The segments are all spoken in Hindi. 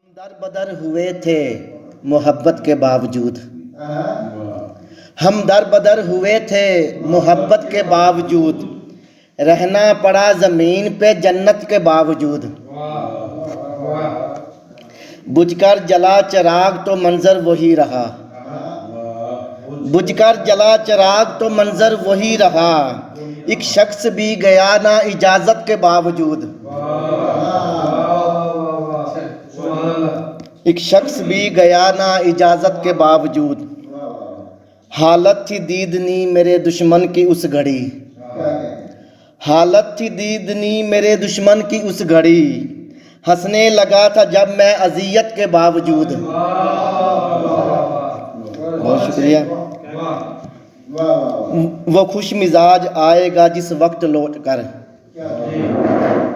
दर बदर हुए थे मोहब्बत के बावजूद। हम दर बदर हुए थे मोहब्बत के बावजूद। रहना पड़ा ज़मीन पे जन्नत के बावजूद। बुझकर जला चिराग तो मंजर वही रहा। बुझकर जला चिराग तो मंजर वही रहा। एक शख्स भी गया ना इजाज़त के बावजूद। एक शख्स भी गया ना इजाज़त के बावजूद। हालत थी दीदनी मेरे दुश्मन की उस घड़ी। हालत थी दीदनी मेरे दुश्मन की उस घड़ी। हंसने लगा था जब मैं अज़ियत के बावजूद। बहुत शुक्रिया। वो खुश मिजाज आएगा जिस वक्त लौट कर।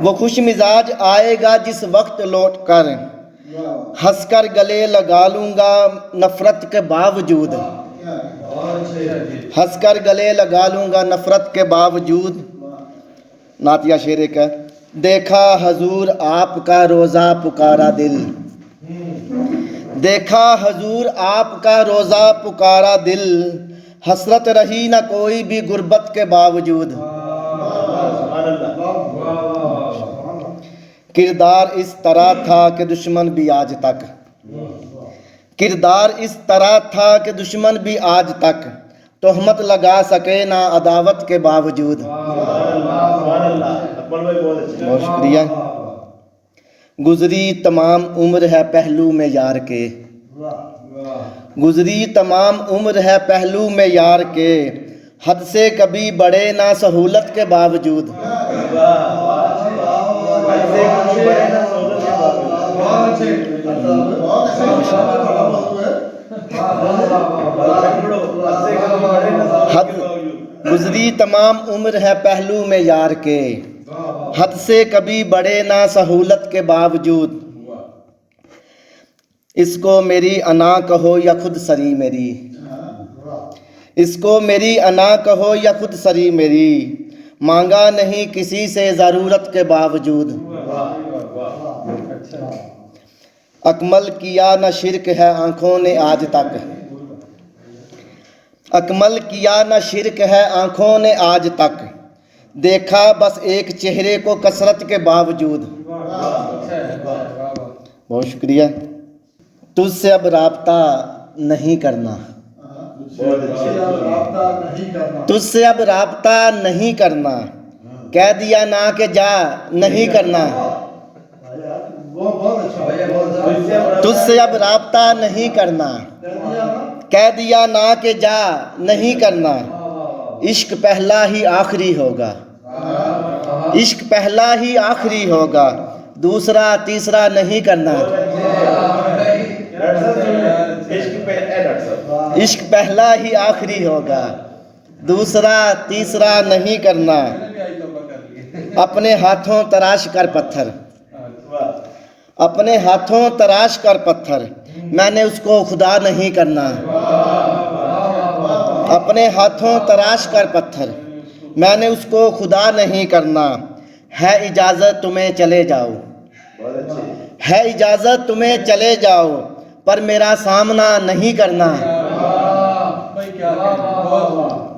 वो खुश मिजाज आएगा जिस वक्त लौट कर। हंसकर गले लगा लूंगा नफरत के बावजूद। हंसकर गले लगा लूंगा नफरत के बावजूद। नातिया शेर का देखा हजूर आपका रोज़ा पुकारा दिल। देखा हजूर आपका रोज़ा पुकारा दिल। हसरत रही ना कोई भी गुर्बत के बावजूद। किरदार इस तरह था कि दुश्मन भी आज तक। किरदार इस तरह था कि दुश्मन भी आज तक तोहमत लगा सके ना अदावत के बावजूद। बहुत शुक्रिया। गुजरी तमाम उम्र है पहलू में यार के। गुजरी तमाम उम्र है पहलू में यार के। हद से कभी बढ़े ना सहूलत के बावजूद। हद गुजरी तमाम उम्र है पहलू में यार के। हद से कभी बढ़े ना सहूलत के बावजूद। इसको मेरी अना कहो या खुद सरी मेरी। इसको मेरी अना कहो या खुद सरी मेरी। मांगा नहीं किसी से ज़रूरत के बावजूद। अकमल किया न शिरक है आँखों ने आज तक। अकमल किया न शिरक है आँखों ने आज तक। देखा बस एक चेहरे को कसरत के बावजूद। बहुत शुक्रिया। तुझसे अब राब्ता नहीं करना। तुझसे अब राब्ता नहीं करना। कह दिया ना कि जा नहीं करना। तुझसे अब राब्ता नहीं करना। कह दिया ना कि जा नहीं करना। इश्क पहला ही आखिरी होगा। इश्क पहला ही आखिरी होगा। दूसरा तीसरा नहीं करना। इश्क पहला ही आखिरी होगा। दूसरा तीसरा नहीं करना। अपने हाथों तराश कर पत्थर। अपने हाथों तराश कर पत्थर। मैंने उसको खुदा नहीं करना। अपने हाथों तराश कर पत्थर। मैंने उसको खुदा नहीं करना। है इजाज़त तुम्हें चले जाओ। है इजाज़त तुम्हें चले जाओ पर मेरा सामना नहीं करना।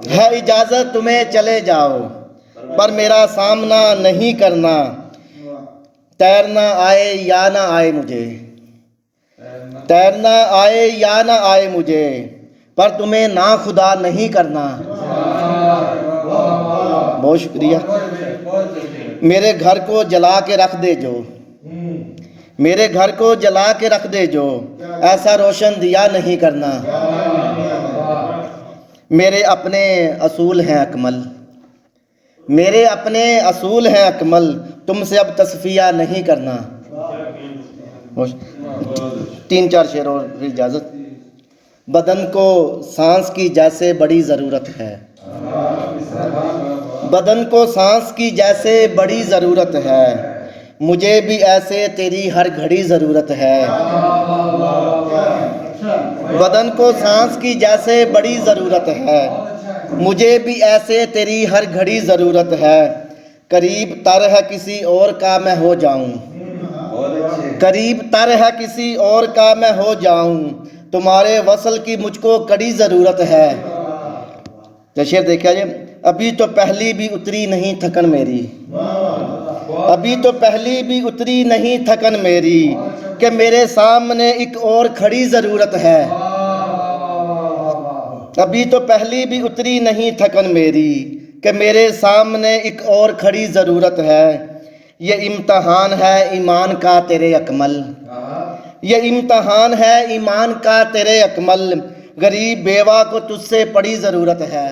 है इजाज़त तुम्हें चले जाओ पर मेरा सामना नहीं करना। तैरना आए या ना आए मुझे। तैरना आए या ना आए मुझे पर तुम्हें ना खुदा नहीं करना। बहुत शुक्रिया। मेरे घर को जला के रख दे जो। मेरे घर को जला के रख दे जो ऐसा रोशन दिया नहीं करना। मेरे अपने असूल हैं अकमल। मेरे अपने असूल हैं अकमल। तुमसे अब तस्फिया नहीं करना। 3-4 शेर और फिर इजाज़त। बदन को सांस की जैसे बड़ी ज़रूरत है। बदन को सांस की जैसे बड़ी ज़रूरत है। मुझे भी ऐसे तेरी हर घड़ी ज़रूरत है। बदन को सांस की जैसे बड़ी ज़रूरत है। मुझे भी ऐसे तेरी हर घड़ी ज़रूरत है। करीब तर है किसी और का मैं हो जाऊं। करीब तर है किसी और का मैं हो जाऊं, तुम्हारे वसल की मुझको कड़ी ज़रूरत है। तो शेर देखिए जी, अभी तो पहली भी उतरी नहीं थकन मेरी, अभी तो पहली भी उतरी नहीं थकन मेरी, कि मेरे सामने एक और खड़ी ज़रूरत है। अभी तो पहली भी उतरी नहीं थकन मेरी, कि मेरे सामने एक और खड़ी ज़रूरत है। ये इम्तहान है ईमान का तेरे अकमल, ये इम्तहान है ईमान का तेरे अकमल, गरीब बेवा को तुझसे बड़ी ज़रूरत है।